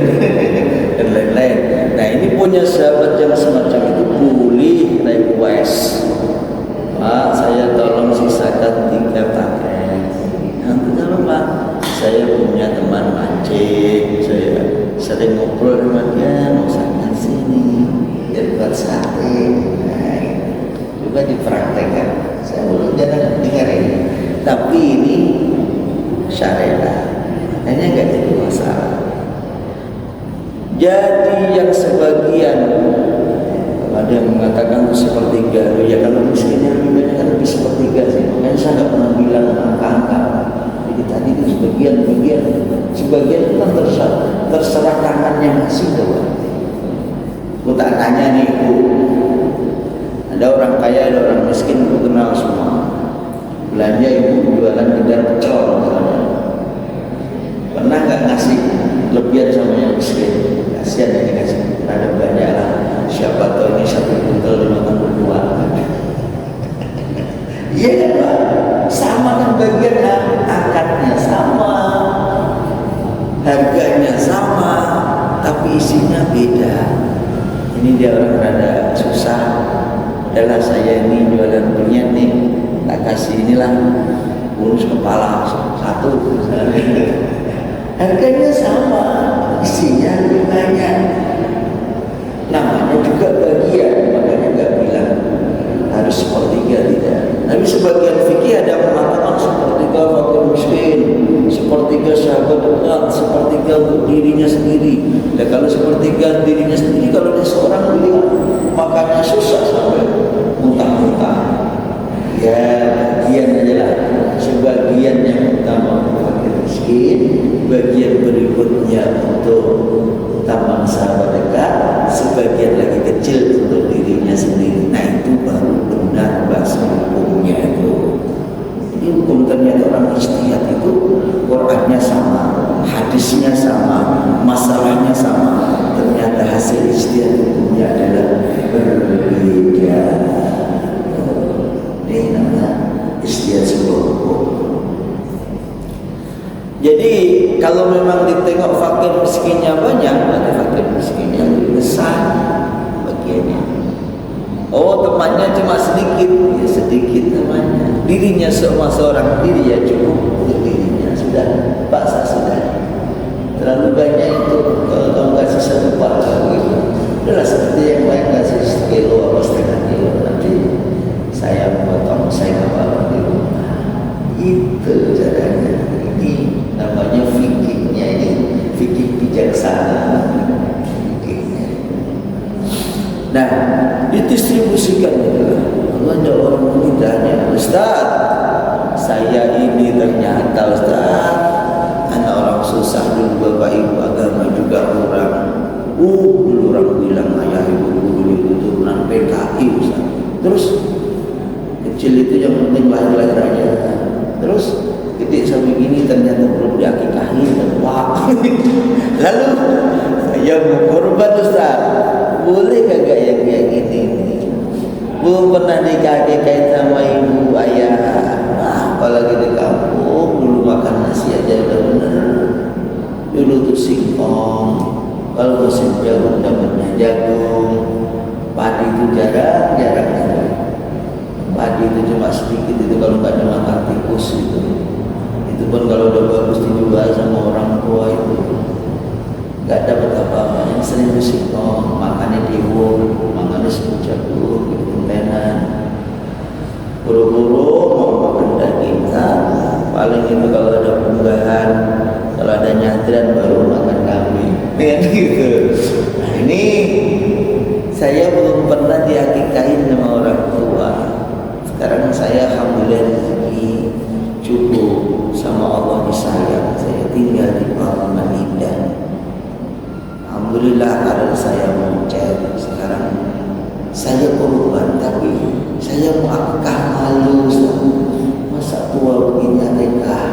dan lain-lain. Nah ini punya sahabat yang semacam itu boleh request, Pak, saya tolong sisakan 3 paket. Nanti kalau Pak, saya punya teman mancing, saya sering ngobrol sama dia, mau saya sini biar buat sate. Nah, juga dipraktekkan. Saya belum jarang dengar ini, tapi ini syariat, hanya nggak jadi masalah. Jadi yang sebagian ada yang mengatakan itu sepertiga, ya kalau miskinnya lebih banyak kan lebih sepertiga sih. Makanya saya nggak pernah bilang angka-angka. Jadi tadi itu sebagian itu kan terserah tangannya masih doang. Aku tak tanya nih ibu, ada orang kaya, ada orang miskin, aku kenal semua. Belanja ibu jualan kedar pecel misalnya, pernah nggak ngasih lebihan sama yang miskin? Kasihan ya dikasih, ada banyak lah. Siapa tahu ini 1 kuntal dimakan berdua. Iya kan Pak? Sama kan bagian akadnya sama, harganya sama, tapi isinya beda. Ini dia orang rada susah. Adalah saya ini jualan punya nih, tak kasih inilah urus kepala satu harganya sama, isinya lebih banyak, namanya juga bagian, makanya nggak bilang harus sepertiga, tidak. Tapi sebagian fikih ada yang mengatakan sepertiga fakir miskin, sepertiga sahabat dekat, sepertiga untuk dirinya sendiri. Dan kalau sepertiga dirinya sendiri, kalau dia seorang beliau makannya susah sampai muntah-muntah, ya bagian aja lah, sebagian yang utama untuk fakir miskin, bagian berikutnya untuk tambang sahabat dekat, sebagian lagi kecil untuk dirinya sendiri. Nah itu baru benar bahasa hukumnya itu. Ini hukum ternyata orang ijtihad itu Qur'annya sama, hadisnya sama, masalahnya sama. Ternyata hasil ijtihad hukumnya adalah berbeda. Ini namanya ijtihad sebuah hukum. Jadi kalau memang ditengok fakir miskinnya banyak, berarti fakir miskinnya lebih besar bagiannya. Oh temannya cuma sedikit, ya sedikit temannya. Dirinya seorang diri ya cukup untuk dirinya, sudah paksa sudah. Terlalu banyak itu, kalau kamu kasih satu pahala gitu, udahlah seperti yang lain kasih sekilo atau setengah kilo, nanti saya potong, saya bawa di rumah. Itu caranya. Ini namanya fikihnya, ini fikih bijaksana. Nah, didistribusikan itu. Kalau ada orang bertanya, Ustaz, saya ini ternyata Ustaz, anak orang susah dulu, bapak ibu agama juga kurang. Dulu orang bilang ayah ibu dulu itu turunan PKI Ustaz. Terus kecil itu yang penting lahir-lahir aja. Terus gede sampai gini ternyata belum diakikahin. Wah. Lalu saya mau korban Ustaz. Boleh kagak yang kayak gini? Belum pernah dikakikain sama ibu ayah. Nah, apalagi di kampung dulu makan nasi aja udah bener. Dulu tuh singkong, kalau musim jagung dapatnya jagung. Padi itu jarang. Padi itu cuma sedikit itu kalau nggak ada makan tikus itu. Itu pun kalau udah bagus dijual sama orang tua itu nggak dapat apa-apa. Yang sering singkong, makannya diwul, makannya sebut jagung, gitu kontenan. Buru-buru mau makan daging, paling itu kalau ada punggahan, kalau ada nyadran baru makan kambing, gitu. Nah ini saya belum pernah diakikahin sama orang tua. Sekarang saya alhamdulillah rezeki cukup sama Allah disayang. Saya tinggal di Parman Indah. Alhamdulillah karena saya mencet. Sekarang saya korban, tapi saya mau akikah malu. Masa tua begini akikah?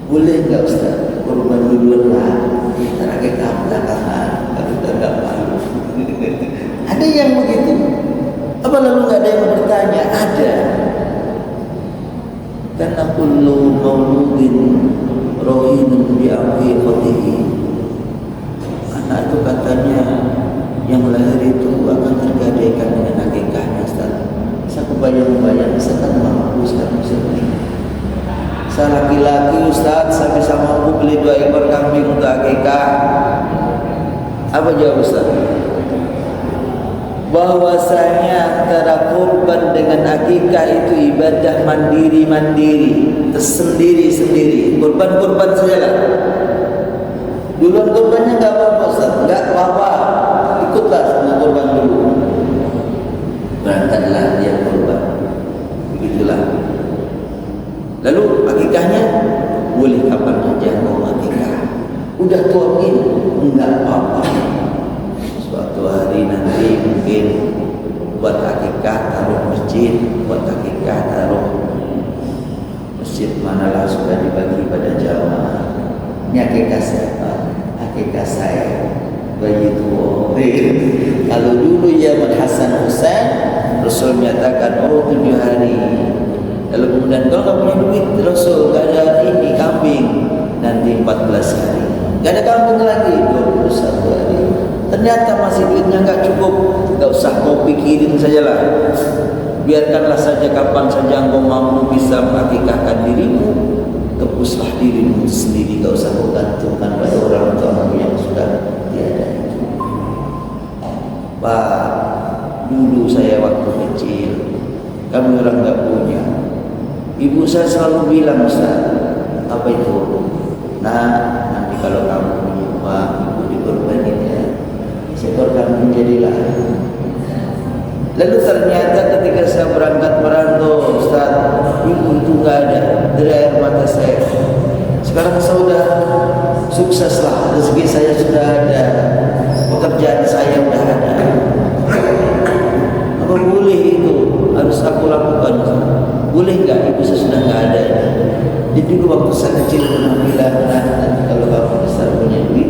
Boleh nggak Ustaz? Korban duluan lah. Ntar akikah belakangan. Kalau udah nggak malu. Ada yang begitu. Apa lalu nggak ada yang bertanya? Ada. Karena kullu mauludin rohinun bi'aqiqatihi. Anak itu katanya yang lahir itu akan tergadaikan dengan akikahnya. Ustaz, saya kebayang-bayang misalkan mampu Ustaz, saya laki-laki Ustaz, saya bisa mampu beli 2 ekor kambing untuk akikah. Apa jawab Ustaz? Bahwasanya antara kurban dengan akikah itu ibadah mandiri-mandiri, sendiri-sendiri. Kurban-kurban sajalah. Duluan kurbannya enggak apa-apa Ustaz, enggak apa-apa. Ikutlah sama kurban dulu. Berangkatlah dia kurban. Begitulah. Lalu akikahnya boleh kapan aja mau akikah. Udah tuain enggak apa-apa. Suatu hari nanti mungkin buat akikah taruh masjid, buat akikah taruh masjid manalah sudah dibagi pada jamaah. Ini akikah siapa? Akikah saya. Begitu. Kalau dulu zaman Hasan Husain, Rasul menyatakan 7 hari. Lalu kemudian kalau nggak punya duit, Rasul nggak ada ini kambing, nanti 14 hari. Nggak ada kambing lagi 21 hari. Ternyata masih duitnya nggak cukup, nggak usah kau pikirin sajalah. biarkanlah saja kapan saja engkau mampu bisa mengakikahkan dirimu, tebuslah dirimu sendiri, gak usah menggantungkan pada orang tua yang sudah tiada itu. Pak, dulu saya waktu kecil, kami orang gak punya. Ibu saya selalu bilang, Ustaz, apa itu? Nah, nanti kalau kamu punya uang, ibu dikorbanin ya, seekor kambing jadilah. Lalu ternyata ketika saya berangkat merantau, Ustaz, ibu itu gak ada dari air mata saya. Sekarang saya sudah sukses lah, rezeki saya sudah ada, pekerjaan saya sudah ada. Apa boleh itu harus aku lakukan? Boleh nggak? Ibu saya sudah nggak ada. Jadi waktu saya kecil pernah bilang, nanti kalau kamu besar punya duit,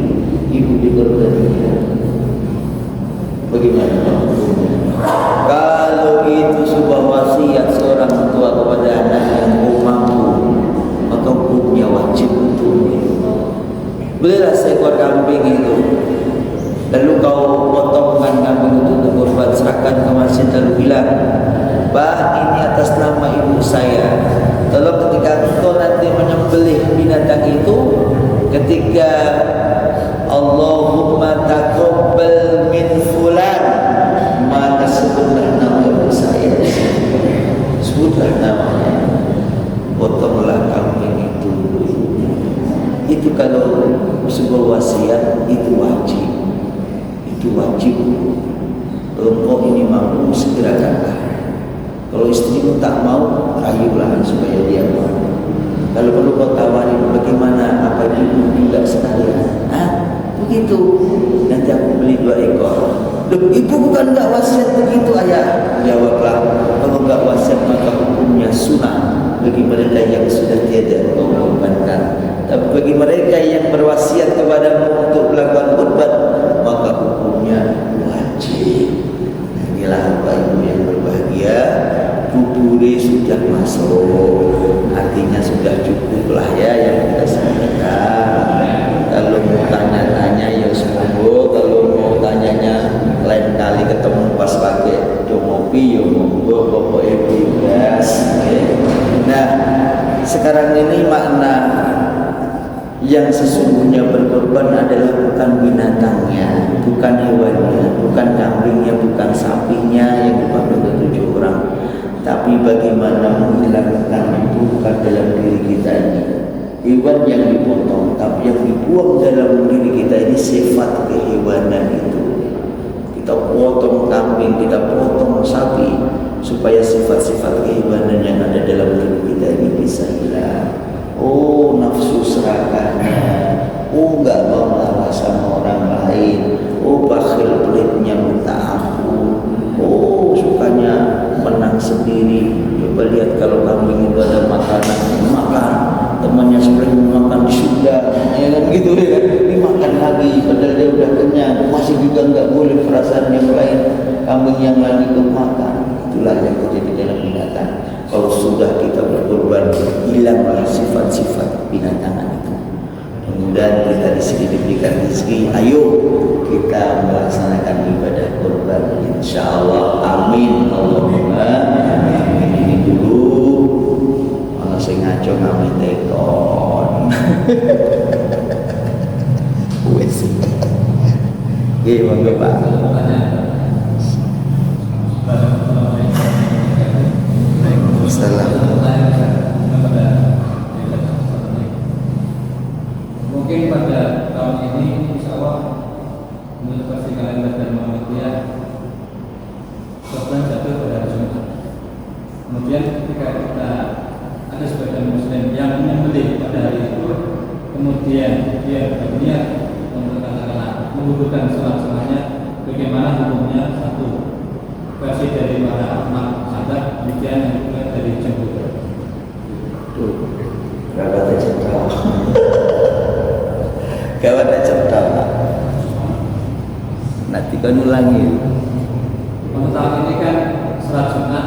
ibu dikorbankan. Bagaimana? Kalau itu sebuah wasiat seorang tua kepada anak yang mampu, maka hukumnya wajib untuknya. Belilah seekor kambing itu, lalu kau potongkan kambing itu ke korban, serahkan ke masjid, lalu bilang, Bah, ini atas nama ibu saya. Tolong ketika engkau nanti menyembelih binatang itu, ketika Allahumma taqabbal min fulan, maka sebutlah nama ibu saya, sebutlah namanya, potonglah kambing itu. Itu kalau sebuah wasiat itu wajib, itu wajib. Engkau ini mampu, segerakanlah. Kalau istrimu tak mau, rayulah supaya dia mau. Kalau perlu kau tawari, bagaimana apa ibu juga sekalian? Begitu. Nanti aku beli 2 ekor. Loh, ibu bukan enggak wasiat begitu, ayah? Jawablah, kalau enggak wasiat maka hukumnya sunnah bagi mereka yang sudah tiada engkau korbankan. Tapi bagi mereka yang berwasiat kepadamu untuk melakukan korban, maka hukumnya wajib. Inilah Bapak Ibu yang berbahagia, kuburi sudah masuk, artinya sudah cukup lah ya yang kita sampaikan. Kalau mau tanya-tanya ya semoga, kalau mau tanyanya lain kali ketemu pas pakai ngopi ya monggo pokoknya bebas. Nah, sekarang ini makna yang sesungguhnya berkorban adalah bukan binatangnya, bukan hewannya, bukan kambingnya, bukan sapinya yang dipakai oleh 7 orang, tapi bagaimana menghilangkan bukan dalam diri kita ini. Hewan yang dipotong, tapi yang dibuang dalam diri kita ini sifat kehewanan itu. Kita potong kambing, kita potong sapi, supaya sifat-sifat kehewanan yang ada dalam diri kita ini bisa hilang. Oh, nafsu serakahnya, oh enggak mau marah sama orang lain, oh bakhil pelitnya minta ampun, oh sukanya menang sendiri. Coba lihat kalau kambing itu ada makanan, makan, temannya sering makan di surga, ya kan gitu ya, dimakan lagi, padahal dia udah kenyang, masih juga enggak boleh perasaan yang lain, kambing yang lain itu makan. Itulah yang terjadi dalam binatang. Kalau sudah kita berkorban, hilanglah sifat-sifat binatangan itu. Mudah-mudahan kita di sini diberikan rezeki. Ayo kita melaksanakan ibadah korban, insyaallah. Amin. Allahumma amin. Ini dulu. Kalau saya ngaco ngamen tekon. Wes. Oke, monggo Pak. Mungkin pada tahun ini insya Allah menurut versi kalender dan Muhammadiyah korban jatuh pada hari Jumat. Kemudian ketika kita ada sebagian muslim yang menyembelih pada hari itu, kemudian dia berniat untuk katakanlah menggugurkan sholat-sholatnya, bagaimana hukumnya? Satu, versi dari para ulama sahabat, demikian yang kedua dari jumhur. Gawat aja tahu. Gawat aja tahu. Nanti kan ulangi. Untuk tahun ini kan sholat Jumat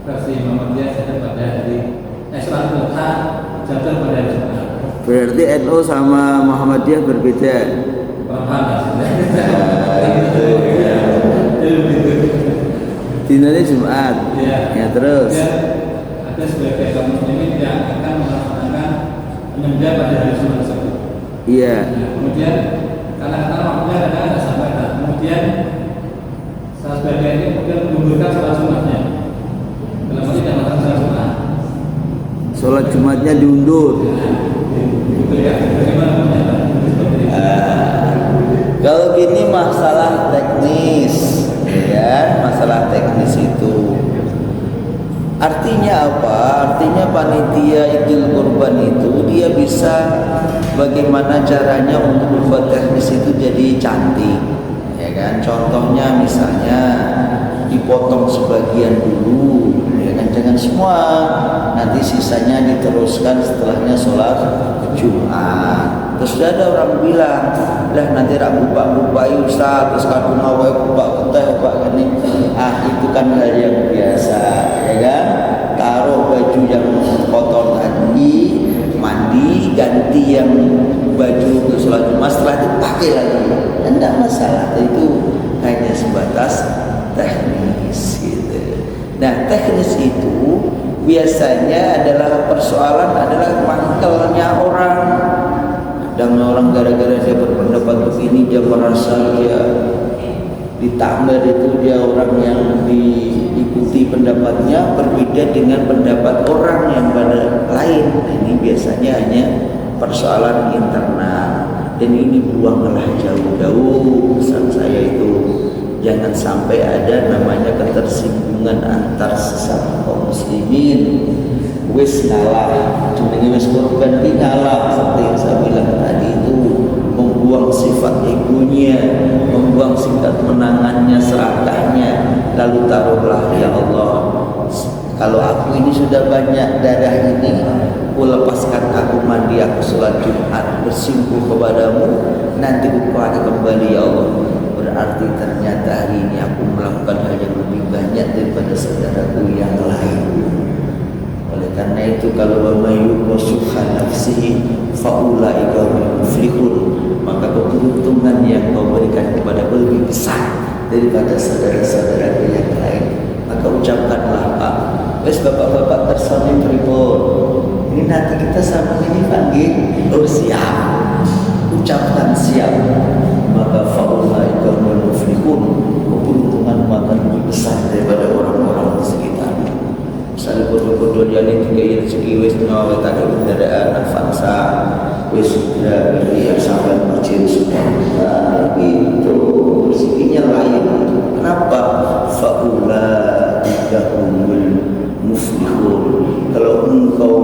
versi Muhammadiyah jatuh pada hari sholat Duha jatuh pada hari Jumat. Berarti NU sama Muhammadiyah berbeda. dinanya Jumat. Ya terus. Ada sebagai kaum muslimin yang akan melaksanakan penyembelihan pada hari Jumat tersebut. Iya. Nah, kemudian karena waktunya ada sampai. Nah, kemudian salah sebagian ini kemudian menggugurkan sholat Jumatnya. Dalam arti tidak melakukan sholat Jumat. Sholat Jumatnya diundur. Betul ya. Bagaimana Kalau gini masalah teknis, ya masalah teknis itu. Artinya apa? Artinya panitia Idul Kurban itu dia bisa bagaimana caranya untuk membuat teknis itu jadi cantik, ya kan? Contohnya misalnya dipotong sebagian dulu, ya kan? Jangan semua, nanti sisanya diteruskan setelahnya sholat Jumat. Terus ada orang bilang, lah nanti buka Ustaz, terus kadung awal buka teh, buka ini, itu kan hal yang biasa, ya kan? Taruh baju yang kotor tadi, mandi, ganti yang baju untuk sholat Jumat, setelah itu pakai lagi, tidak masalah. Itu hanya sebatas teknis, gitu. Nah, teknis itu biasanya adalah persoalan adalah mangkelnya orang. Dan orang gara-gara dia berpendapat begini, dia merasa dia ditambah itu dia orang yang diikuti pendapatnya berbeda dengan pendapat orang yang pada lain. Nah, ini biasanya hanya persoalan internal, dan ini buanglah jauh-jauh. Pesan saya itu jangan sampai ada namanya ketersinggungan antar sesama kaum muslimin. Wis ngalah, jenenge wis korban ki ngalah, seperti yang saya bilang tadi itu, membuang sifat egonya, membuang sifat menangannya, serakahnya, lalu taruhlah, ya Allah, kalau aku ini sudah banyak darah ini, aku lepaskan, aku mandi, aku sholat Jumat, bersimpuh kepadamu, nanti aku akan kembali, ya Allah. Berarti ternyata hari ini aku melakukan hal yang lebih banyak daripada saudaraku yang lain. Oleh karena itu, kalau mayu wasuha nafsihi faulaika muflihun, maka keberuntungan yang kau berikan kepada lebih besar daripada saudara-saudara yang lain. Maka ucapkanlah, Pak, wes bapak-bapak tersonim pripun, ini nanti kita sama ini panggil, oh siap, ucapkan siap, maka faulaika muflihun, keberuntungan akan lebih besar daripada orang-orang di sekitar. Misalnya bodoh-bodoh dia ini juga rezeki wis nyawa tak ada kendaraan avanza wis sudah dia sampai masjid semua itu rezekinya lain. Kenapa? Faula humul muflihun. Kalau engkau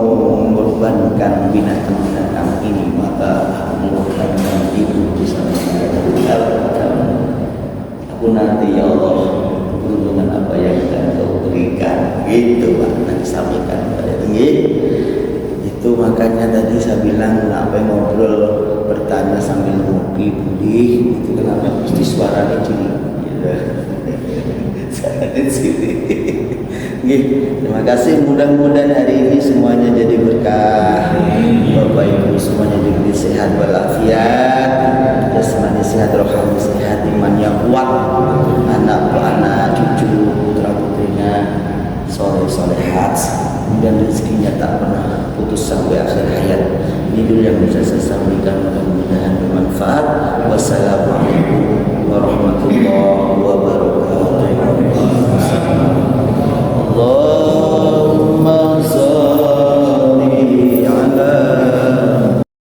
mengorbankan binatang-binatang ini, maka aku mengorbankan ibu di sana. Aku nanti, ya Allah, keuntungan apa yang akan kau berikan, gitu Pak, nanti sampaikan pada tinggi. Itu makanya tadi saya bilang apa yang ngobrol bertanya sambil ngopi pulih, itu kenapa mesti suaranya cilik, saya di sini. Terima kasih, mudah-mudahan hari ini semuanya jadi berkah. Bapak Ibu semuanya diberi sehat walafiat, jasmani sehat, rohani sehat, iman yang kuat, anak-anak, cucu, putra putrinya soleh-solehat, kemudian rezekinya tak pernah putus sampai akhir hayat. Ini dulu yang bisa saya sampaikan, mudah-mudahan bermanfaat. Wassalamualaikum